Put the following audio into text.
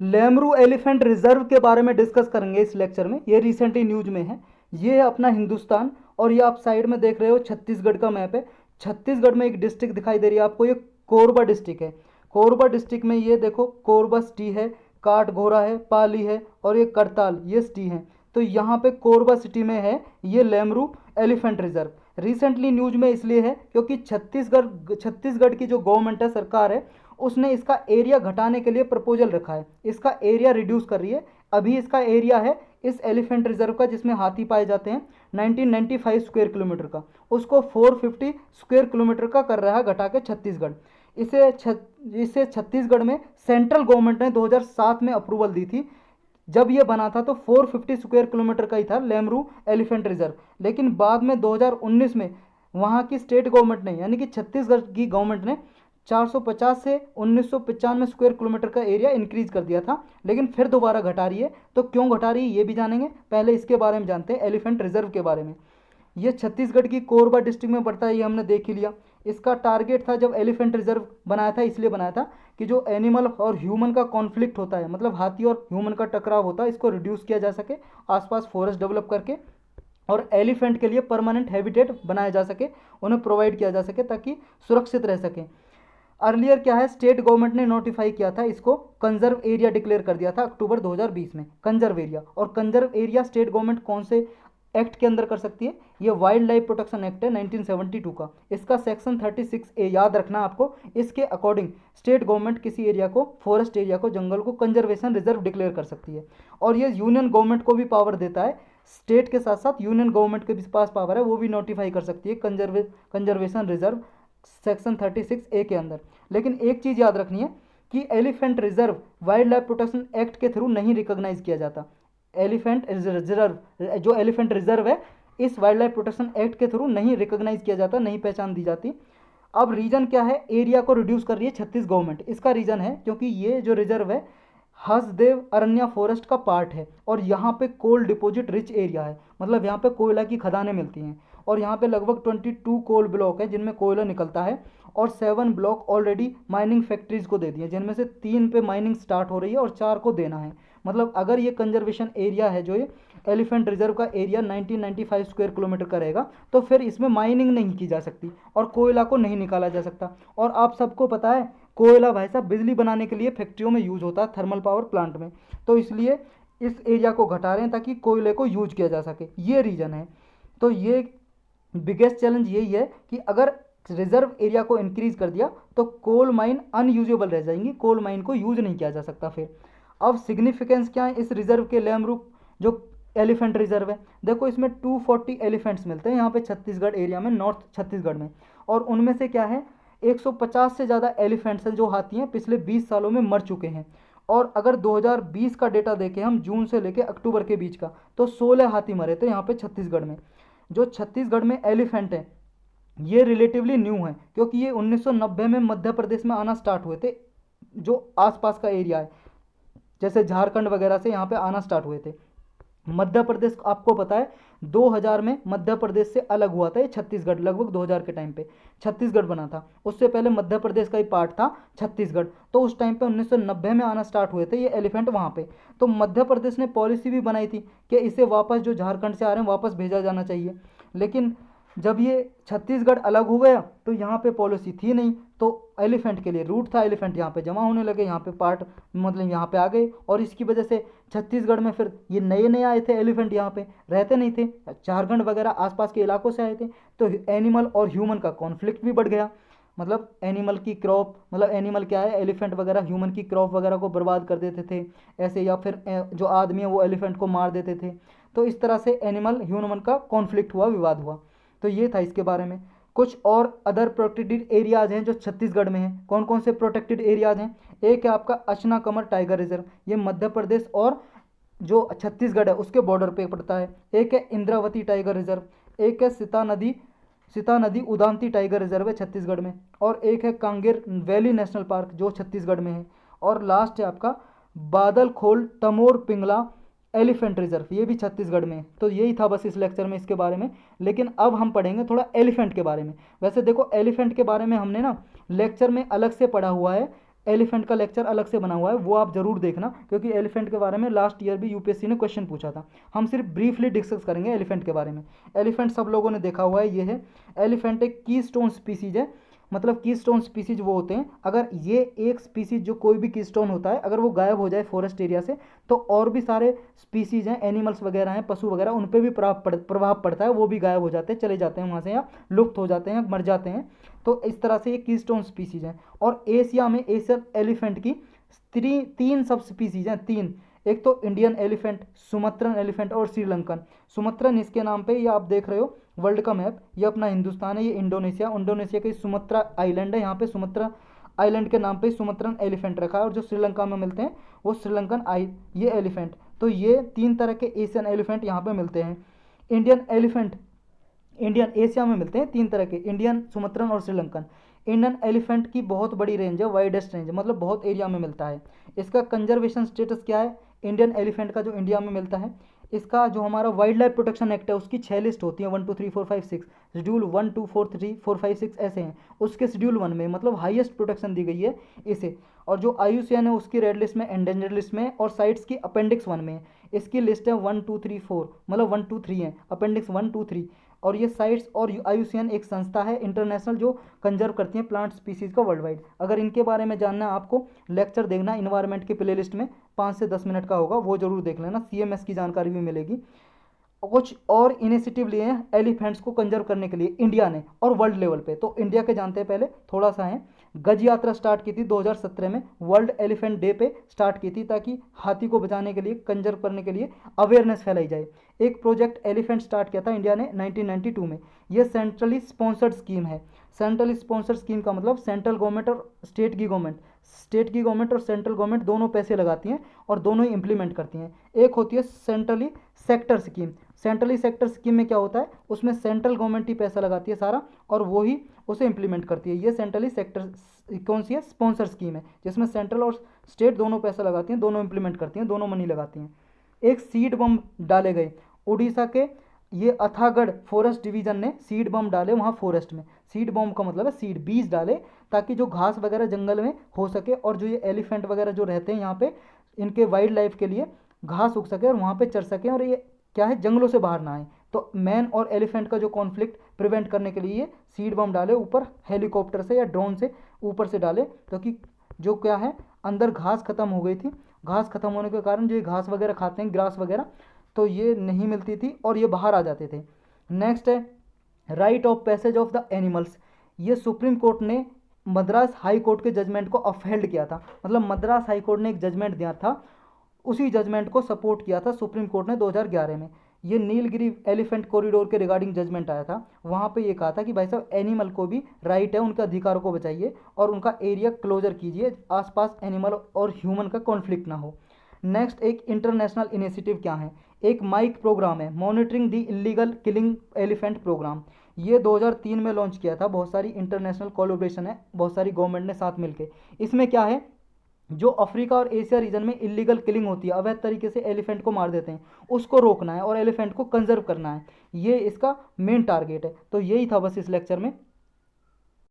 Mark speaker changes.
Speaker 1: Lemru elephant reserve के बारे में डिस्कस करेंगे इस लेक्चर में। ये रिसेंटली न्यूज में है। ये है अपना हिंदुस्तान, और ये आप साइड में देख रहे हो छत्तीसगढ़ का मैप है। छत्तीसगढ़ में एक डिस्ट्रिक्ट दिखाई दे रही है आपको, ये कोरबा डिस्ट्रिक्ट है। कोरबा डिस्ट्रिक्ट में ये देखो कोरबा सिटी है, काठगोरा है, पाली है और ये करताल, ये सिटी है। तो यहाँ पे कोरबा सिटी में है ये Lemru elephant reserve. Recently news में इसलिए है क्योंकि छत्तीसगढ़ की जो गवर्नमेंट है, सरकार है, उसने इसका एरिया घटाने के लिए प्रपोजल रखा है। इसका एरिया रिड्यूस कर रही है। अभी इसका एरिया है इस एलिफेंट रिजर्व का, जिसमें हाथी पाए जाते हैं, 1995 स्क्वायर किलोमीटर का, उसको 450 स्क्वायर किलोमीटर का कर रहा है घटा के छत्तीसगढ़। इसे छत्तीसगढ़ में सेंट्रल गवर्नमेंट ने 2007 में अप्रूवल दी थी। जब ये बना था तो 450 स्क्वायर किलोमीटर का ही था लेमरू एलिफेंट रिजर्व, लेकिन बाद में 2019 में वहाँ की स्टेट गवर्नमेंट ने, यानी कि छत्तीसगढ़ की गवर्नमेंट ने 450 से 1995 स्क्वायर किलोमीटर का एरिया इंक्रीज कर दिया था, लेकिन फिर दोबारा घटा रही है। तो क्यों घटा रही है ये भी जानेंगे। पहले इसके बारे में जानते हैं, एलिफेंट रिजर्व के बारे में। ये छत्तीसगढ़ की कोरबा डिस्ट्रिक्ट में पड़ता है, ये हमने देख ही लिया। इसका टारगेट था, जब एलिफेंट रिजर्व बनाया था इसलिए बनाया था कि जो एनिमल और ह्यूमन का कॉन्फ्लिक्ट होता है, मतलब हाथी और ह्यूमन का टकराव होता है, इसको रिड्यूस किया जा सके आसपास फॉरेस्ट डेवलप करके, और एलिफेंट के लिए परमानेंट हैबिटेट बनाया जा सके, उन्हें प्रोवाइड किया जा सके ताकि सुरक्षित रह सकें। अर्लियर क्या है, स्टेट गवर्नमेंट ने नोटिफाई किया था, इसको कंजर्व एरिया डिक्लेयर कर दिया था अक्टूबर 2020 में, कंजर्व एरिया। और कंजर्व एरिया स्टेट गवर्नमेंट कौन से एक्ट के अंदर कर सकती है, ये वाइल्ड लाइफ प्रोटेक्शन एक्ट है 1972 का। इसका सेक्शन 36A याद रखना आपको। इसके अकॉर्डिंग स्टेट गवर्नमेंट किसी एरिया को, फॉरेस्ट एरिया को, जंगल को कंजर्वेशन रिजर्व डिक्लेयर कर सकती है। और ये यूनियन गवर्नमेंट को भी पावर देता है, स्टेट के साथ साथ यूनियन गवर्नमेंट के भी पास पावर है, वो भी नोटिफाई कर सकती है कंजर्वेशन रिजर्व सेक्शन 36A के अंदर। लेकिन एक चीज़ याद रखनी है कि elephant reserve wild life protection act के थ्रू नहीं रिकॉग्नाइज किया जाता। एलिफेंट रिजर्व, जो एलिफेंट रिजर्व है, इस वाइल्ड लाइफ प्रोटेक्शन एक्ट के थ्रू नहीं रिकॉग्नाइज किया जाता, नहीं पहचान दी जाती। अब रीजन क्या है, एरिया को रिड्यूस कर रही है छत्तीस गवर्नमेंट। इसका रीजन है क्योंकि ये जो रिजर्व है हसदेव अरण्या फॉरेस्ट का पार्ट है, और यहाँ पे कोल डिपॉजिट रिच एरिया है, मतलब यहाँ पे कोयला की खदानें मिलती हैं। और यहाँ पे लगभग 22 कोल ब्लॉक है जिनमें कोयला निकलता है, और 7 ब्लॉक ऑलरेडी माइनिंग फैक्ट्रीज को दे दिए, जिनमें से 3 पे माइनिंग स्टार्ट हो रही है और 4 को देना है। मतलब अगर ये कंजर्वेशन एरिया है, जो ये एलिफेंट रिजर्व का एरिया 1995 स्क्वायर किलोमीटर का रहेगा, तो फिर इसमें माइनिंग नहीं की जा सकती और कोयला को नहीं निकाला जा सकता। और आप सबको पता है कोयला भाई साहब बिजली बनाने के लिए फैक्ट्रियों में यूज़ होता है, थर्मल पावर प्लांट में। तो इसलिए इस एरिया को घटा रहे हैं ताकि कोयले को यूज किया जा सके, ये रीज़न है। तो ये बिगेस्ट चैलेंज यही है कि अगर रिजर्व एरिया को इंक्रीज कर दिया तो कोल माइन अनयूजेबल रह जाएंगी, कोल माइन को यूज नहीं किया जा सकता फिर। अब सिग्निफिकेंस क्या है इस रिजर्व के, लेमरू जो एलिफेंट रिजर्व है, देखो इसमें 240 एलिफेंट्स मिलते हैं यहाँ पे छत्तीसगढ़ एरिया में, नॉर्थ छत्तीसगढ़ में। और उनमें से क्या है, 150 से ज़्यादा एलिफेंट्स हैं जो हाथी हैं पिछले 20 सालों में मर चुके हैं। और अगर 2020 का डेटा देखें हम, जून से लेकर अक्टूबर के बीच का, तो 16 हाथी मरे थे यहाँ पे छत्तीसगढ़ में। जो छत्तीसगढ़ में एलिफेंट है ये रिलेटिवली न्यू है, क्योंकि ये 1990 में मध्य प्रदेश में आना स्टार्ट हुए थे, जो आसपास का एरिया है, जैसे झारखंड वगैरह से यहाँ पे आना स्टार्ट हुए थे। मध्य प्रदेश आपको पता है 2000 में मध्य प्रदेश से अलग हुआ था ये छत्तीसगढ़, लगभग 2000 के टाइम पे छत्तीसगढ़ बना था। उससे पहले मध्य प्रदेश का ही पार्ट था छत्तीसगढ़। तो उस टाइम पे 1990 में आना स्टार्ट हुए थे ये एलिफेंट वहाँ पे। तो मध्य प्रदेश ने पॉलिसी भी बनाई थी कि इसे वापस, जो झारखंड से आ रहे हैं, वापस भेजा जाना चाहिए। लेकिन जब ये छत्तीसगढ़ अलग हो गया तो यहाँ पे पॉलिसी थी नहीं, तो एलिफेंट के लिए रूट था, एलिफेंट यहाँ पे जमा होने लगे, यहाँ पे पार्ट मतलब यहाँ पे आ गए। और इसकी वजह से छत्तीसगढ़ में फिर ये नए नए आए थे एलिफेंट, यहाँ पे रहते नहीं थे, झारखंड वगैरह आसपास के इलाकों से आए थे। तो एनिमल और ह्यूमन का कॉन्फ्लिक्ट भी बढ़ गया। मतलब एनिमल की क्रॉप, मतलब एनिमल क्या है, एलिफेंट वगैरह ह्यूमन की क्रॉप वगैरह को बर्बाद कर देते थे ऐसे, या फिर जो आदमी है वो एलिफेंट को मार देते थे। तो इस तरह से एनिमल ह्यूमन का कॉन्फ्लिक्ट हुआ, विवाद हुआ। तो ये था इसके बारे में। कुछ और अदर प्रोटेक्टेड एरियाज हैं जो छत्तीसगढ़ में हैं। कौन कौन से प्रोटेक्टेड एरियाज हैं, एक है आपका अचना कमर टाइगर रिजर्व, ये मध्य प्रदेश और जो छत्तीसगढ़ है उसके बॉर्डर पे पड़ता है। एक है इंद्रावती टाइगर रिजर्व, एक है सीता नदी उदांती टाइगर रिजर्व है छत्तीसगढ़ में, और एक है कांगेर वैली नेशनल पार्क जो छत्तीसगढ़ में है, और लास्ट है आपका बादल खोल टमोर पिंगला एलिफेंट रिजर्व, ये भी छत्तीसगढ़ में है। तो यही था बस इस लेक्चर में इसके बारे में। लेकिन अब हम पढ़ेंगे थोड़ा एलिफेंट के बारे में। वैसे देखो एलिफेंट के बारे में हमने ना लेक्चर में अलग से पढ़ा हुआ है, एलिफेंट का लेक्चर अलग से बना हुआ है, वो आप जरूर देखना, क्योंकि एलिफेंट के बारे में लास्ट ईयर भी यूपीएससी ने क्वेश्चन पूछा था। हम सिर्फ ब्रीफली डिस्कस करेंगे एलिफेंट के बारे में। एलिफेंट सब लोगों ने देखा हुआ है, ये है एलिफेंट एक कीस्टोन स्पीसीज है। मतलब कीस्टोन स्पीसीज वो होते हैं, अगर ये एक स्पीसीज जो कोई भी कीस्टोन होता है अगर वो गायब हो जाए फॉरेस्ट एरिया से, तो और भी सारे स्पीसीज हैं, एनिमल्स वगैरह हैं, पशु वगैरह, उन पर भी प्रभाव पड़ता है, वो भी गायब हो जाते हैं, चले जाते हैं वहाँ से, या लुप्त हो जाते हैं, मर जाते हैं। तो इस तरह से ये कीस्टोन स्पीसीज हैं। और एशिया में एशियन एलिफेंट की तीन सब स्पीसीज हैं, तीन। एक तो इंडियन एलिफेंट, सुमत्रन एलिफेंट और श्रीलंकन। सुमत्रन इसके नाम पे, ये आप देख रहे हो वर्ल्ड का मैप, ये अपना हिंदुस्तान है, ये इंडोनेशिया, इंडोनेशिया की सुमत्रा आइलैंड है, यहाँ पे सुमत्रा आइलैंड के नाम पे सुमत्रन एलिफेंट रखा है। और जो श्रीलंका में मिलते हैं वो श्रीलंकन ये एलिफेंट। तो ये तीन तरह के एशियन एलिफेंट यहाँ पे मिलते हैं। इंडियन एलिफेंट, इंडियन एशिया में मिलते हैं तीन तरह के, इंडियन, सुमत्रन और श्रीलंकन। इंडियन एलिफेंट की बहुत बड़ी रेंज है, वाइडेस्ट रेंज, मतलब बहुत एरिया में मिलता है। इसका कंजर्वेशन स्टेटस क्या है इंडियन एलिफेंट का, जो इंडिया में मिलता है? इसका जो हमारा वाइल्ड लाइफ प्रोटेक्शन एक्ट है उसकी 6 लिस्ट होती है, 1 2 3 4 5 6, शेड्यूल 1 2 4 3 4 5 6 ऐसे हैं। उसके शेड्यूल 1 में मतलब हाईएस्ट प्रोटेक्शन दी गई है इसे। और जो IUCN है उसकी रेड लिस्ट में, एंडेंजर लिस्ट में, और साइट्स की अपेंडिक्स 1 में है। इसकी लिस्ट है 1 2 3 4, मतलब 1 2 3 है, अपेंडिक्स 1 2 3। और ये साइट्स और IUCN एक संस्था है इंटरनेशनल जो कंजर्व करती है प्लांट स्पीसीज का वर्ल्ड वाइड। अगर इनके बारे में जानना है आपको, लेक्चर देखना इन्वायरमेंट के प्लेलिस्ट में, 5 से 10 मिनट का होगा, वो जरूर देख लेना, CMS की जानकारी भी मिलेगी। कुछ और इनिशिएटिव लिए हैं एलिफेंट्स को कंजर्व करने के लिए इंडिया ने और वर्ल्ड लेवल पे। तो इंडिया के जानते हैं पहले थोड़ा सा है। गज यात्रा स्टार्ट की थी 2017 में, वर्ल्ड एलिफेंट डे पे स्टार्ट की थी, ताकि हाथी को बचाने के लिए, कंजर्व करने के लिए अवेयरनेस फैलाई जाए। एक प्रोजेक्ट एलिफेंट स्टार्ट किया था इंडिया ने 1992 में। ये सेंट्रली स्पॉन्सर्ड स्कीम है। सेंट्रली स्पॉन्सर्ड स्कीम का मतलब सेंट्रल गवर्नमेंट और स्टेट की गवर्नमेंट, और सेंट्रल गवर्नमेंट दोनों पैसे लगाती हैं और दोनों ही इंप्लीमेंट करती हैं। एक होती है centrally sector scheme. Centrally sector scheme में क्या होता है, उसमें सेंट्रल गवर्नमेंट ही पैसा लगाती है सारा, और वो ही उसे इंप्लीमेंट करती है। ये सेंट्रली सेक्टर कौन सी है, स्पॉन्सर स्कीम है, जिसमें सेंट्रल और स्टेट दोनों पैसा लगाती हैं, दोनों इंप्लीमेंट करती हैं, दोनों मनी लगाती हैं। एक सीड बम डाले गए उड़ीसा के, ये अथागढ़ फॉरेस्ट डिवीजन ने सीड बम डाले वहाँ फॉरेस्ट में। सीड बम का मतलब है सीड, बीज डाले, ताकि जो घास वगैरह जंगल में हो सके, और जो ये एलिफेंट वगैरह जो रहते हैं यहाँ पे, इनके वाइल्ड लाइफ के लिए घास उग सके और वहाँ पे चर सकें, और ये क्या है, जंगलों से बाहर ना आए। तो मैन और एलिफेंट का जो कॉन्फ्लिक्ट प्रिवेंट करने के लिए ये सीड बम डाले ऊपर, हेलीकॉप्टर से या ड्रोन से ऊपर से डाले, क्योंकि जो क्या है, अंदर घास खत्म हो गई थी। घास खत्म होने के कारण जो ये घास वगैरह खाते हैं, ग्रास वगैरह, तो ये नहीं मिलती थी और ये बाहर आ जाते थे। नेक्स्ट है right of passage of the animals. ये सुप्रीम कोर्ट ने मद्रास हाई कोर्ट के जजमेंट को अपहेल्ड किया था। मतलब मद्रास हाई कोर्ट ने एक जजमेंट दिया था, उसी जजमेंट को सपोर्ट किया था सुप्रीम कोर्ट ने 2011 में। ये नीलगिरी एलिफेंट कॉरिडोर के रिगार्डिंग जजमेंट आया था। वहाँ पे ये कहा था कि भाई साहब, एनिमल को भी राइट है, उनके अधिकारों को बचाइए और उनका एरिया क्लोजर कीजिए, आसपास एनिमल और ह्यूमन का कॉन्फ्लिक्ट ना हो। नेक्स्ट, एक इंटरनेशनल इनिशिएटिव क्या है, एक माइक प्रोग्राम है, monitoring the illegal killing elephant program. ये 2003 में लॉन्च किया था। बहुत सारी इंटरनेशनल कोलैबोरेशन है, बहुत सारी गवर्नमेंट ने साथ मिलके। इसमें क्या है, जो अफ्रीका और एशिया रीजन में इलीगल किलिंग होती है, अवैध तरीके से एलिफेंट को मार देते हैं, उसको रोकना है और एलिफेंट को कंजर्व करना है। ये इसका मेन टारगेट है। तो यही था बस इस लेक्चर में।